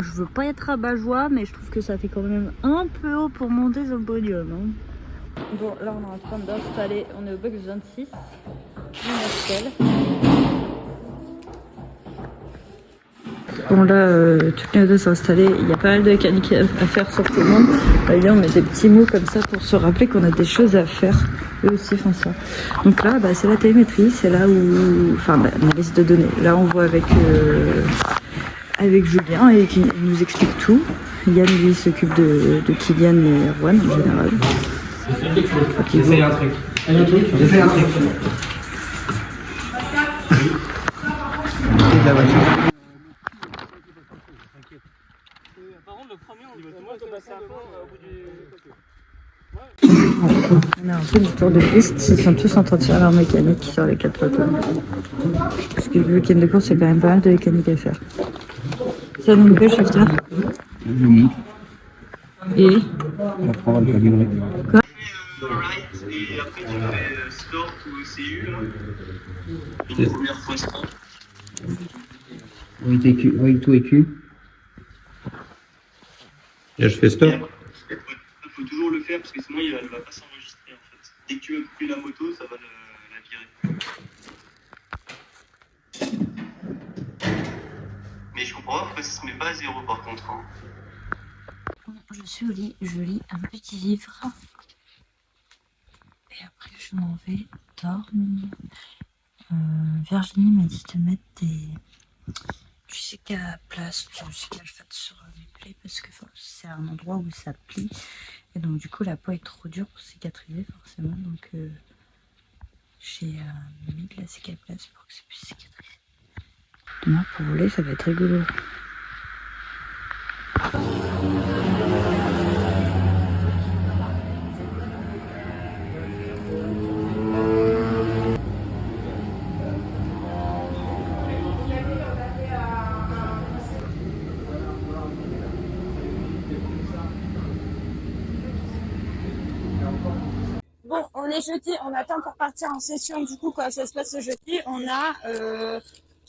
Je veux pas être rabat-joie, mais je trouve que ça fait quand même un peu haut pour monter sur le podium. Hein. Bon, là on est en train d'installer, on est au box 26 du Marcel. Bon là, toutes les deux sont installées, il y a pas mal de mécanique à faire sur tout le monde. Là on met des petits mots comme ça pour se rappeler qu'on a des choses à faire. Eux aussi font ça. Donc là, c'est la télémétrie, c'est là où... Enfin, l'analyse de données. Là on voit avec Julien et qui nous explique tout. Yann lui s'occupe de Kylian et Erwan en général. J'essaye un truc. J'essaye un truc. Par contre, le premier, on va passer à fond au bout du... On a un peu du tour de piste, ils sont tous en train de faire leur mécanique sur les 4 plateaux. Parce que le week-end de course, c'est quand même pas mal de mécanique à faire. Ça nous plaît, Shifter? Oui. Et On va prendre le calibrer. Quoi? Et après tu fais Stort ou CU là. Une première fois Stort. Oui, tout est Q. Là, je fais stop. Il faut toujours le faire parce que sinon il va pas s'enregistrer en fait. Dès que tu vas couper la moto, ça va la virer. Mais je comprends pas pourquoi ça se met pas à 0 par contre. Hein. je suis au lit, je lis un petit livre. Et après je m'en vais dormir. Virginie m'a dit de mettre des... Tu sais qu'à place, tu sais qu'elle fait sur les plaies parce que c'est un endroit où ça plie. Et donc du coup la peau est trop dure pour cicatriser forcément. Donc j'ai mis de la cicatrice pour que ça puisse cicatriser. Demain pour voler ça va être rigolo. Bon, on est jeudi, on attend pour partir en session. Du coup, quand ça se passe ce jeudi, on a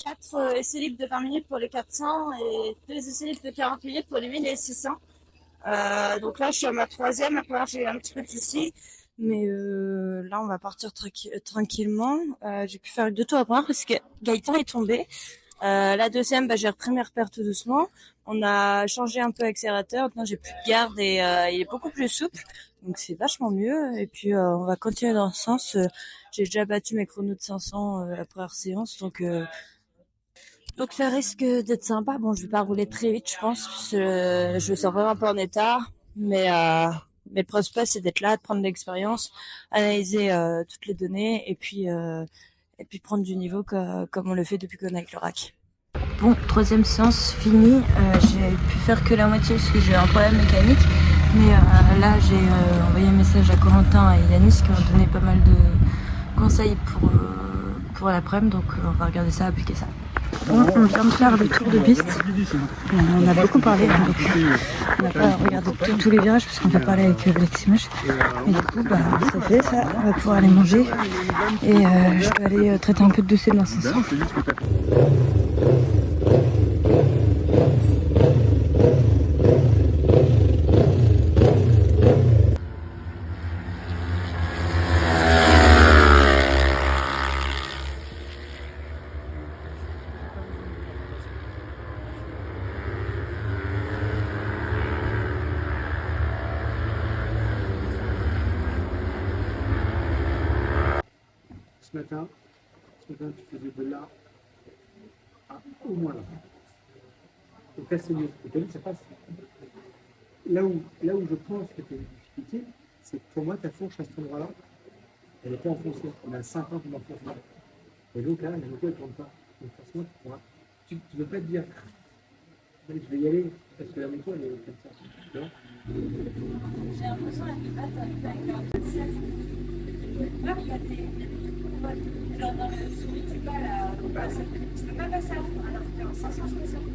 4 essais libres de 20 minutes pour les 400 et 2 essais libres de 40 minutes pour les 1600. Donc là, je suis à ma 3e. Après, j'ai un petit peu de soucis. Mais là, on va partir tranquillement. J'ai pu faire 2 tours après parce que Gaëtan est tombé. La 2e, j'ai repris mes repères tout doucement. On a changé un peu l'accélérateur. Maintenant, j'ai plus de garde et il est beaucoup plus souple. Donc, c'est vachement mieux. Et puis, on va continuer dans ce sens. J'ai déjà battu mes chronos de 500 la première séance. Donc, ça risque d'être sympa. Bon, je vais pas rouler très vite, je pense. Parce que, je me sens vraiment pas en état. Mais le principal, c'est d'être là, de prendre de l'expérience, analyser toutes les données et puis prendre du niveau comme on le fait depuis qu'on est avec le rack. Bon, 3e séance finie. J'ai pu faire que la moitié parce que j'ai un problème mécanique. Mais là, j'ai envoyé un message à Corentin et Yanis qui ont donné pas mal de conseils pour l'après-midi. Donc, on va regarder ça, appliquer ça. Bon, on vient de faire le tour de piste. On a beaucoup parlé. Hein, donc, on n'a pas regardé tous les virages parce qu'on a parlé avec Alexis Moche. Et du coup, ça fait ça. On va pouvoir aller manger. Et je vais aller traiter un peu de dossier de l'incendie. Ce matin, tu faisais de là à au moins là. Donc là, c'est mieux. Et t'as vu, ça passe. Là où je pense que tu as une difficulté, c'est que pour moi, ta fourche à cet endroit-là, elle n'est pas enfoncée. On a 5 ans qu'on enfonce pas. Et donc là, la moto, elle ne tourne pas. Donc forcément, tu ne veux pas te dire, je vais y aller, parce que la moto, elle est comme ça. Tu vois. J'ai l'impression la plupart avec il y a des genre dans le souris du bas là, je peux pas passer à fond alors qu'en 500 je passe à fond.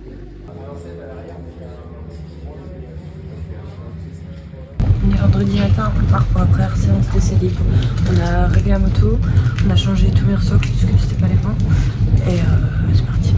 On est vendredi matin, on part pour la première séance d'essai libre. On a réglé la moto, on a changé tous mes ressorts parce que c'était pas les bons. Et c'est parti.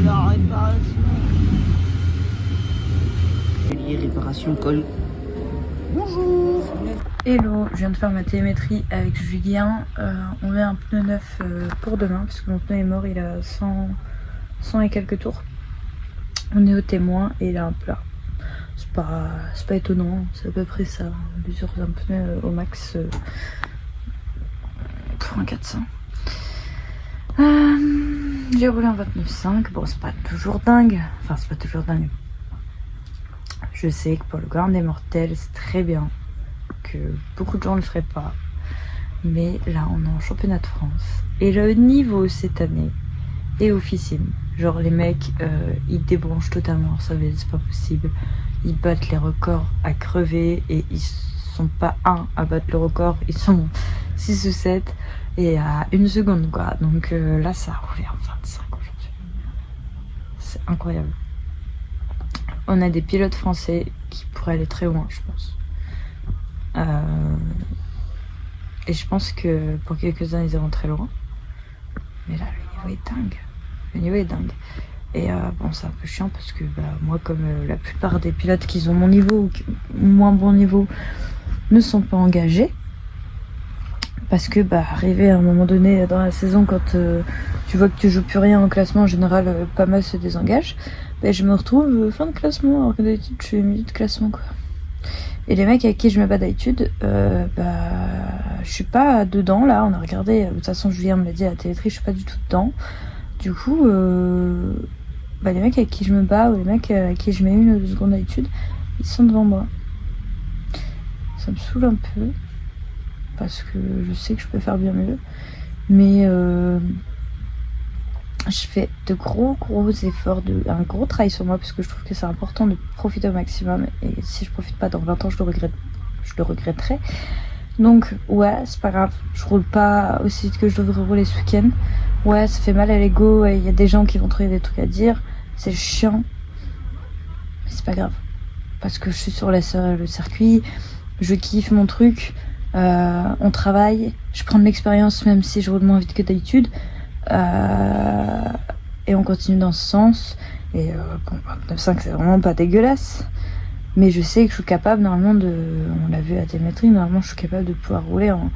De la réparation. Réparation col. Bonjour. Hello, je viens de faire ma télémétrie avec Julien. On met un pneu neuf pour demain parce que mon pneu est mort, il a 100 et quelques tours. On est au témoin et il a un plat. C'est pas étonnant, c'est à peu près ça. L'usure d'un pneu au max pour un 400. J'ai roulé en 29,5. Bon, c'est pas toujours dingue. Enfin, c'est pas toujours dingue. Je sais que pour le Grand des Mortels, c'est très bien. Que beaucoup de gens ne le feraient pas. Mais là, on est en championnat de France. Et le niveau cette année est officiel. Genre, les mecs, ils débranchent totalement. Ça veut dire c'est pas possible. Ils battent les records à crever. Et ils sont pas à battre le record. Ils sont 6 ou 7. Et à 1 seconde, quoi. Donc là, ça a roulé en 25 aujourd'hui. C'est incroyable. On a des pilotes français qui pourraient aller très loin, je pense. Et je pense que pour quelques-uns, ils iront très loin. Mais là, le niveau est dingue. Le niveau est dingue. Et bon, c'est un peu chiant parce que moi, comme la plupart des pilotes qui ont mon niveau ou moins bon niveau ne sont pas engagés. Parce que arrivé à un moment donné dans la saison, quand tu vois que tu joues plus rien en classement, en général, pas mal se désengage. Je me retrouve fin de classement, alors que d'habitude, je suis milieu de classement, quoi. Et les mecs avec qui je me bats d'habitude, je suis pas dedans, là. On a regardé, de toute façon, Julien me l'a dit à la télémétrie, je suis pas du tout dedans. Du coup, les mecs avec qui je me bats, ou les mecs avec qui je mets 1 ou 2 secondes d'habitude, ils sont devant moi. Ça me saoule un peu. Parce que je sais que je peux faire bien mieux. Mais je fais de gros efforts, un gros travail sur moi parce que je trouve que c'est important de profiter au maximum. Et si je profite pas dans 20 ans, je le regretterai. Donc ouais, c'est pas grave. Je roule pas aussi vite que je devrais rouler ce week-end. Ouais, ça fait mal à l'ego. Il y a des gens qui vont trouver des trucs à dire. C'est chiant. Mais c'est pas grave. Parce que je suis sur le circuit. Je kiffe mon truc. On travaille, je prends de l'expérience même si je roule moins vite que d'habitude et on continue dans ce sens et 29,5 c'est vraiment pas dégueulasse mais je sais que je suis capable normalement on l'a vu à la télémétrie, normalement je suis capable de pouvoir rouler en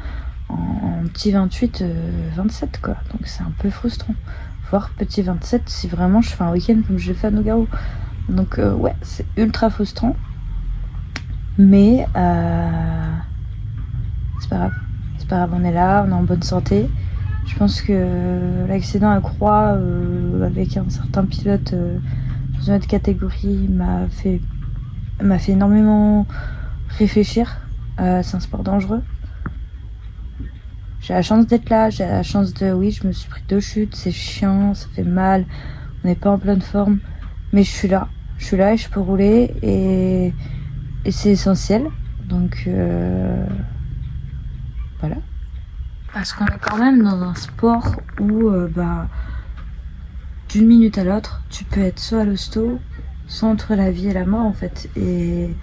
petit 28 27 quoi, donc c'est un peu frustrant voire petit 27 si vraiment je fais un week-end comme je l'ai fait à Nogaro, donc ouais c'est ultra frustrant mais c'est pas grave, on est là, on est en bonne santé. Je pense que l'accident à Croix avec un certain pilote dans une autre catégorie m'a fait énormément réfléchir. C'est un sport dangereux. J'ai la chance d'être là, j'ai la chance oui, je me suis pris 2 chutes, c'est chiant, ça fait mal, on n'est pas en pleine forme, mais je suis là et je peux rouler et c'est essentiel. Donc voilà. Parce qu'on est quand même dans un sport où d'une minute à l'autre, tu peux être soit à l'hosto, soit entre la vie et la mort en fait. Et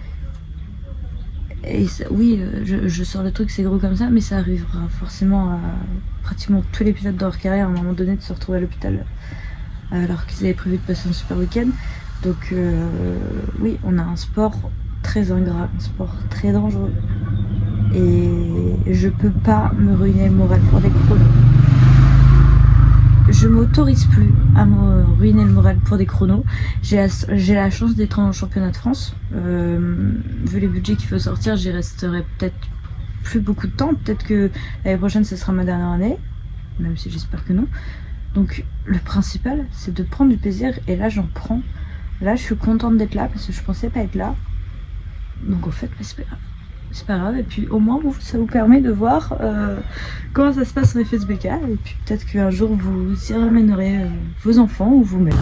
oui, je sors le truc, c'est gros comme ça, mais ça arrivera forcément à pratiquement tous les pilotes dans leur carrière à un moment donné de se retrouver à l'hôpital alors qu'ils avaient prévu de passer un super week-end. Donc oui, on a un sport très ingrat, un sport très dangereux. Et je peux pas me ruiner le moral pour des chronos. Je m'autorise plus à me ruiner le moral pour des chronos. J'ai la chance d'être en championnat de France. Vu les budgets qu'il faut sortir, j'y resterai peut-être plus beaucoup de temps. Peut-être que l'année prochaine, ce sera ma dernière année. Même si j'espère que non. Donc le principal, c'est de prendre du plaisir. Et là, j'en prends. Là, je suis contente d'être là parce que je pensais pas être là. Donc en fait, c'est pas grave. C'est pas grave, et puis au moins ça vous permet de voir comment ça se passe sur FSBK, et puis peut-être qu'un jour vous y ramènerez vos enfants ou vous-même.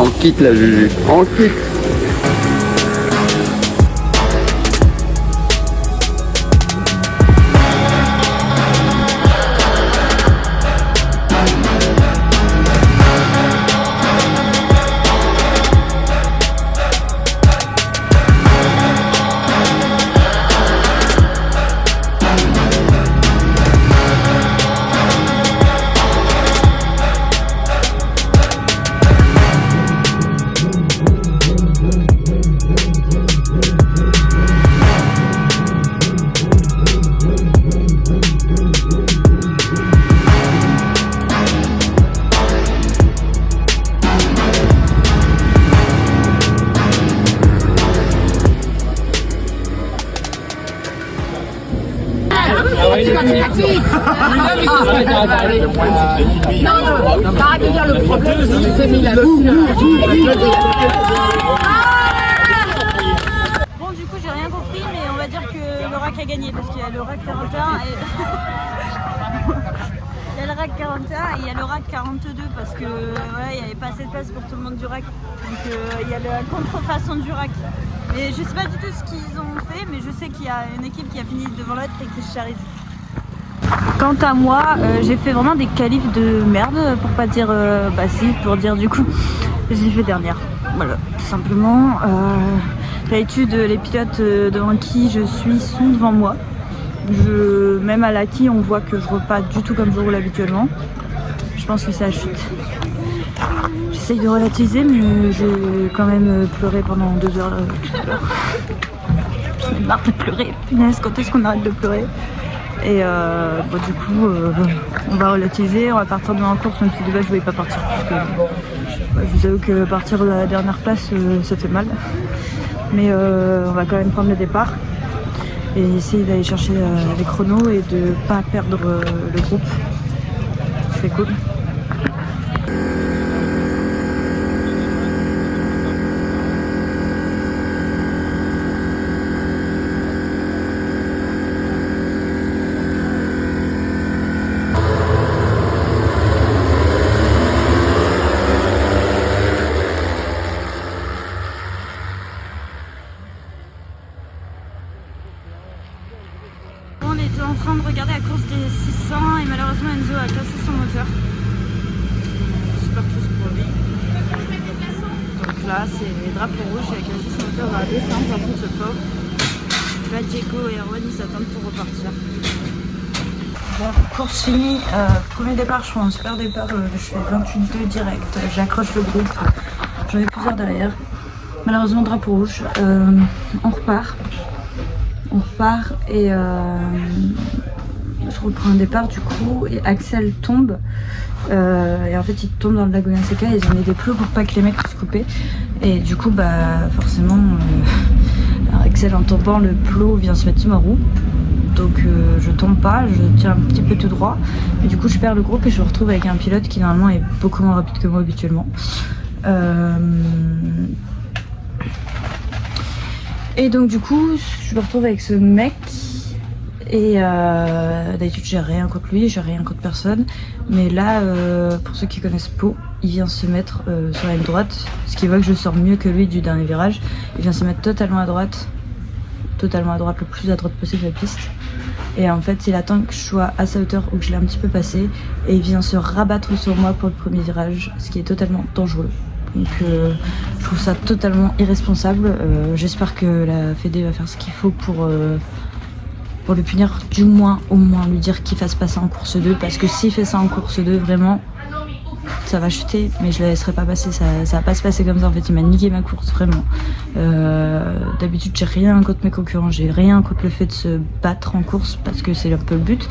On quitte la Juju, on quitte. Bon, du coup, j'ai rien compris, mais on va dire que le RAC a gagné parce qu'il y a le RAC 41 et. Il y a le RAC 41 et il y a le RAC 42 parce que voilà, il n'y avait pas assez de place pour tout le monde du RAC. Donc il y a la contrefaçon du RAC. Et je sais pas du tout ce qu'ils ont fait, mais je sais qu'il y a une équipe qui a fini devant l'autre et qui se charrie. Quant à moi, j'ai fait vraiment des qualifs de merde pour pas dire bah si, pour dire du coup j'ai fait dernière. Voilà, tout simplement. D'habitude les pilotes devant qui je suis sont devant moi. Même à l'acquis on voit que je roule pas du tout comme je roule habituellement. Je pense que c'est la chute. J'essaye de relativiser mais j'ai quand même pleuré pendant 2 heures tout à l'heure. J'en ai marre de pleurer, punaise, quand est-ce qu'on arrête de pleurer? Et bon, du coup on va relativiser, on va partir dans la course même si de base je voulais pas partir parce que je vous avoue que partir de la dernière place ça fait mal. Mais on va quand même prendre le départ et essayer d'aller chercher les chronos et de pas perdre le groupe. C'est cool. On était en train de regarder la course des 600 et malheureusement Enzo a cassé son moteur. Super chose pour lui. Donc là c'est drapeau rouge, il a cassé son moteur à descendre par contre ce pauvre. Là Diego et Erwan ils s'attendent pour repartir. Bon, course finie, premier départ, je fais un super départ, je fais 28-2 direct, j'accroche le groupe, j'en ai plusieurs derrière. Malheureusement drapeau rouge, on repart et je reprends un départ du coup et Axel tombe et en fait il tombe dans le Laguna Seca, ils ont mis des plots pour pas que les mecs puissent couper et du coup bah forcément Axel en tombant le plot vient se mettre sur ma roue. Donc je tombe pas, je tiens un petit peu tout droit et du coup je perds le groupe et je me retrouve avec un pilote qui normalement est beaucoup moins rapide que moi habituellement. Et donc du coup je me retrouve avec ce mec et d'habitude j'ai rien contre lui, j'ai rien contre personne, mais là pour ceux qui connaissent Pau, il vient se mettre sur la ligne droite, ce qui voit que je sors mieux que lui du dernier virage. Il vient se mettre totalement à droite, le plus à droite possible de la piste. Et en fait il attend que je sois à sa hauteur ou que je l'ai un petit peu passé et il vient se rabattre sur moi pour le premier virage, ce qui est totalement dangereux. Donc je trouve ça totalement irresponsable. J'espère que la Fédé va faire ce qu'il faut pour le punir, du moins au moins lui dire qu'il fasse pas ça en course 2, parce que s'il fait ça en course 2 vraiment ça va chuter, mais je la laisserai pas passer, ça va pas se passer comme ça en fait, il m'a niqué ma course vraiment. D'habitude j'ai rien contre mes concurrents, j'ai rien contre le fait de se battre en course parce que c'est un peu le but,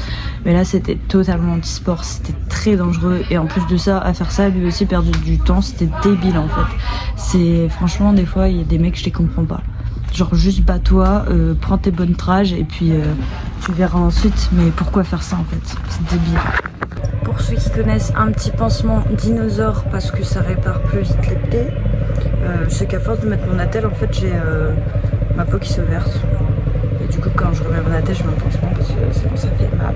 mais là c'était totalement anti-sport, c'était très dangereux et en plus de ça, à faire ça lui aussi perdre du temps, c'était débile en fait. C'est franchement des fois il y a des mecs je les comprends pas. Genre juste bats-toi, prends tes bonnes trages et puis tu verras ensuite, mais pourquoi faire ça en fait, c'est débile. Pour ceux qui connaissent, un petit pansement dinosaure parce que ça répare plus vite les plaies. C'est qu'à force de mettre mon attelle, en fait j'ai ma peau qui se verse. Et du coup quand je remets mon attelle, je mets un pansement parce que sinon ça fait mal.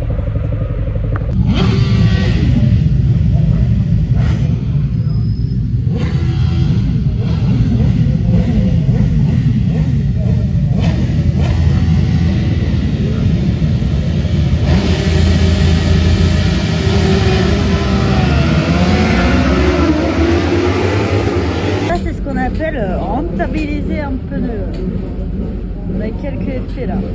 Rentabiliser un peu de... On a quelques effets là. Je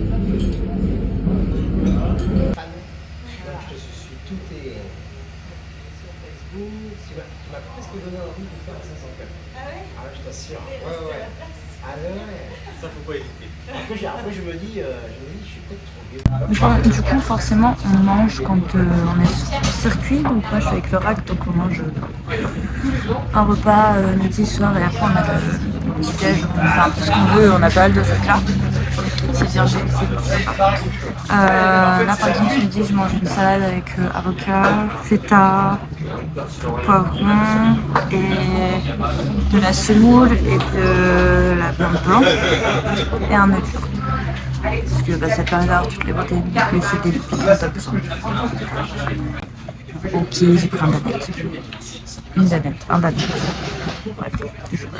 te suis tout tes... sur Facebook, tu m'as presque donné envie de faire 500 Ah ouais? Ah ouais, je t'assure. Ouais. Ah ouais. Ça faut pas hésiter. Après je me dis, je suis peut-être trop vieux. Du coup forcément on mange quand on est sur le circuit, donc moi je suis avec le rack, donc on mange un repas midi, soir et après on a le petit déj, on fait un peu ce qu'on veut, on a pas mal de trucs là. C'est bien, c'est sympa. Là par exemple ce midi je mange une salade avec avocat, feta, poivron et de la semoule et de la viande blanche et un œuf. Parce que ça permet d'avoir toutes les protéines, mais c'est des lipides dont t'as besoin. Ok, j'ai pris un danette. Une danette, un danette. Bref, toujours.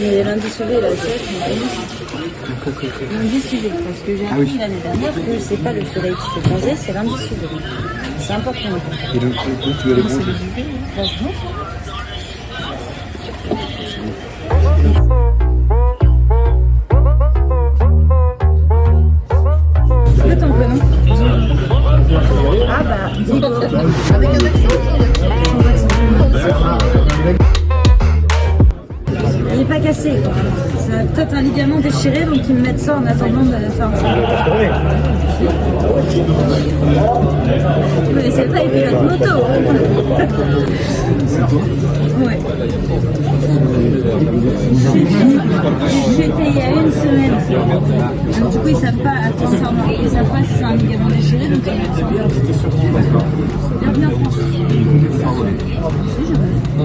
Mais lundi sauvé, là, c'est lundi sauvé, parce que j'ai appris l'année dernière que c'est pas le soleil qui fait bronzer, c'est lundi sauvé. C'est important. Et donc, tu vas les bronzer? C'est quoi ton prénom? Ah bah, Diego. Avec un accent? Il n'est pas cassé, quoi. C'est peut-être un ligament déchiré, donc ils me mettent ça en attendant de faire un truc. Vous ne connaissez pas les pilotes moto. Ouais. J'ai été il y a une semaine. Donc du coup ils savent pas à quoi ça ressemble. Ils savent pas si c'est un ligament déchiré, donc ils mettent ça en dehors. Bienvenue en France.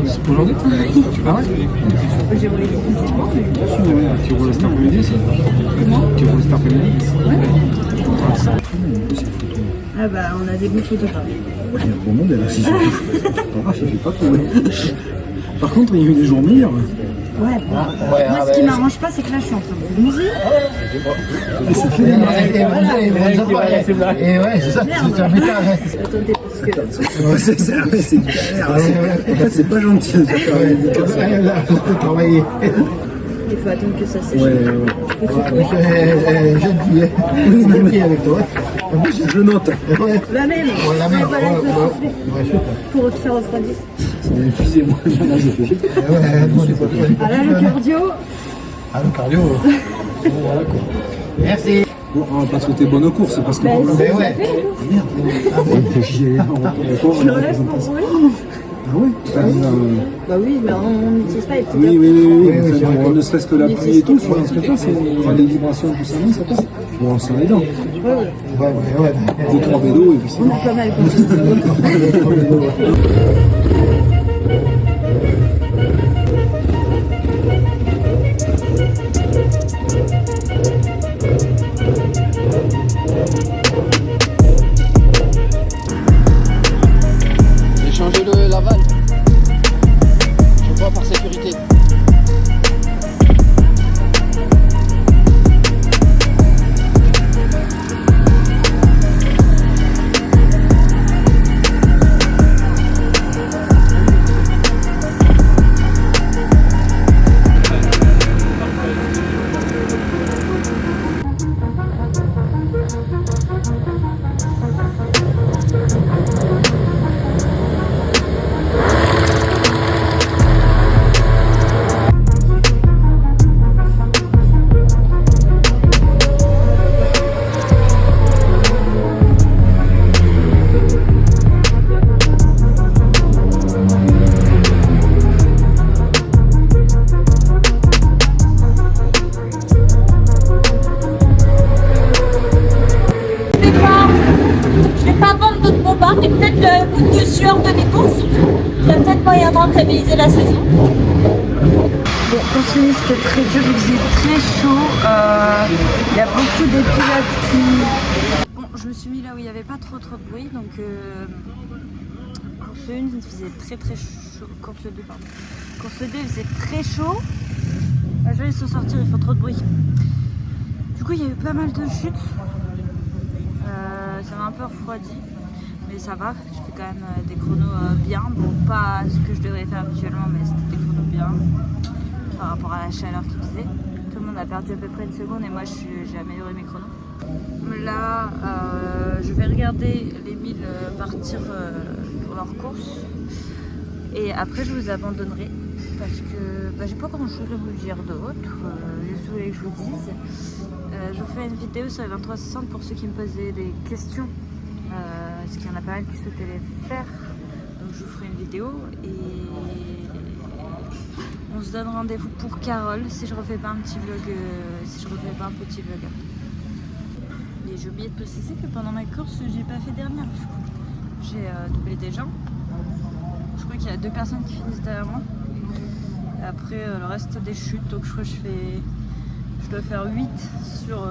C'est pour aujourd'hui? Tu pars? J'ai roulé physiquement, mais... Tu roules cet après-midi aussi? Comment? Tu roules cet après-midi? Ouais. Ah bah on a des bons photographes. Il y a un bon monde là, si c'est pas grave, il fait pas trop. Par contre, il y a eu des jours meilleurs. Ouais, moi ce qui m'arrange pas, c'est que là je suis en train de bronzer. Et ça fait Et ouais, c'est ça, c'est un métal. Attendez, parce que... Ouais, c'est ça, ouais, c'est du galère. En fait, c'est pas gentil de faire Travailler. Il faut attendre que ça sèche. Ouais, J'ai pris avec toi. En plus, je note. La même. La même. Voilà, je vais souffler. Pour te faire refroidir. Excusez-moi, là, je fais. Ah là, le cardio. Ah, le cardio. Voilà quoi. Merci. Bon, on va pas souhaiter bonne course parce que. Bah, Mais ouais. Merde. Je le laisse pour rouler. Ah ouais. Bah oui, mais on n'utilise pas les petits Oui, câbles. oui, oui, oui. Oui, Enfin, c'est vrai. ne serait-ce que la pluie et tout, sur un scooter, c'est les vibrations, tout ça, non, ça passe. Bon, on serre les dents. Ouais, mais ouais. 2-3 vélos et puis c'est On a pas mal compris. J'ai changé la vanne. Je vois par sécurité. Et peut-être le coup de sueur de mes courses. Il y a peut-être moyen de rentabiliser la saison. Bon, pour finir, c'était très dur, il faisait très chaud. Il y a beaucoup d'épilogues qui... Bon, je me suis mis là où il n'y avait pas trop de bruit, donc course 1, il faisait très chaud. Course 2, pardon. Course 2, il faisait très chaud. Je vais se sortir, il faut trop de bruit. Du coup, il y a eu pas mal de chutes. Ça m'a un peu refroidi. Mais ça va, je fais quand même des chronos bien. Bon, pas ce que je devrais faire habituellement, mais c'était des chronos bien par rapport à la chaleur qu'il faisait. Tout le monde a perdu à peu près une seconde et moi j'ai amélioré mes chronos. Là, je vais regarder les 1000 partir pour leur course. Et après, je vous abandonnerai parce que j'ai pas grand chose à vous dire d'autre. Je voulais que je vous dise. Je vous fais une vidéo sur les 2360 pour ceux qui me posaient des questions. Parce qu'il y en a pas mal qui souhaitaient les faire, donc je vous ferai une vidéo et on se donne rendez-vous pour Carole si je refais pas un petit vlog, après. Et j'ai oublié de préciser que pendant ma course j'ai pas fait dernière du coup. J'ai doublé des gens. Je crois qu'il y a 2 personnes qui finissent derrière moi. Et après le reste des chutes, donc je crois que je dois faire 8 sur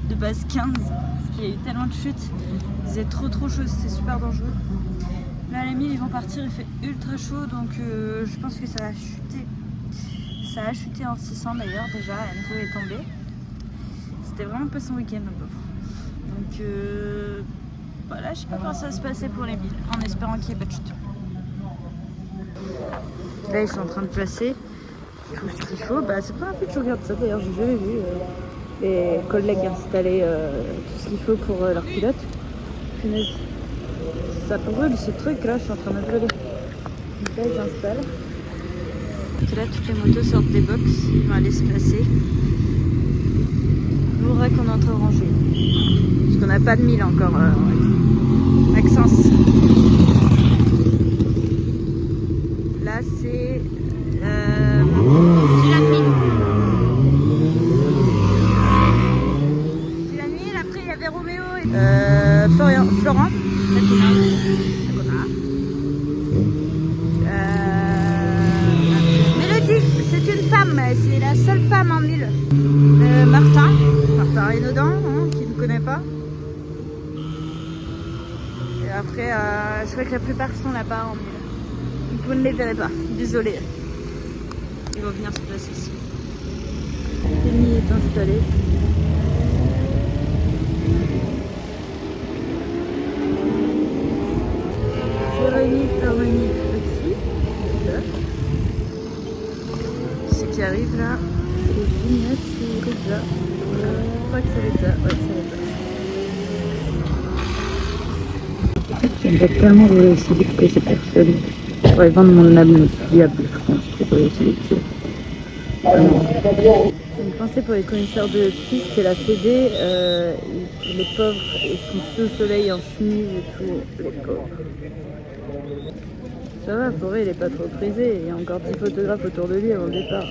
de base 15 parce qu'il y a eu tellement de chutes. Il faisait trop chaud, c'était super dangereux. Là les 1000 ils vont partir, il fait ultra chaud donc je pense que ça va chuter. Ça a chuté en 600 d'ailleurs déjà, Enzo est tombé. C'était vraiment pas son week-end le pauvre. Donc voilà, je sais pas comment ça va se passer pour les 1000 en espérant qu'il n'y ait pas de chute. Là ils sont en train de placer tout ce qu'il faut. C'est pas un peu que je regarde ça d'ailleurs, j'ai jamais vu les collègues installer tout ce qu'il faut pour leur pilote. Punaise. Ça brûle ce truc là, je suis en train de brûler. Donc là ils installent. Donc là toutes les motos sortent des box, ils vont aller se placer. Je voudrais qu'on entre rangée. Parce qu'on n'a pas de 1000 encore. Maxence. Là c'est la 1000. C'est la 1000, après il y avait Roméo et Florent. Mélodie, c'est une femme, c'est la seule femme en 1000. Martin Renaudin, qui ne connaît pas. Et après, je crois que la plupart sont là-bas en 1000. Vous ne les verrez pas, désolé. Ils vont venir se placer ici. Rémi est installé. Jérémy aussi. Là. Ce qui arrive là, c'est Ginette et Reza. Je crois que c'est Reza. Ouais, c'est Reza. J'aimerais tellement rouler aussi vite que ces personnes. Je pourrais vendre mon âme diable, je pense, pour rouler aussi vite. Une pensée pour les connaisseurs de piste et la Fédé, les pauvres, ils sont sous le soleil en chemise et tout, les pauvres. Ça va, Forêt, il est pas trop prisé. Il y a encore 10 photographes autour de lui avant le départ.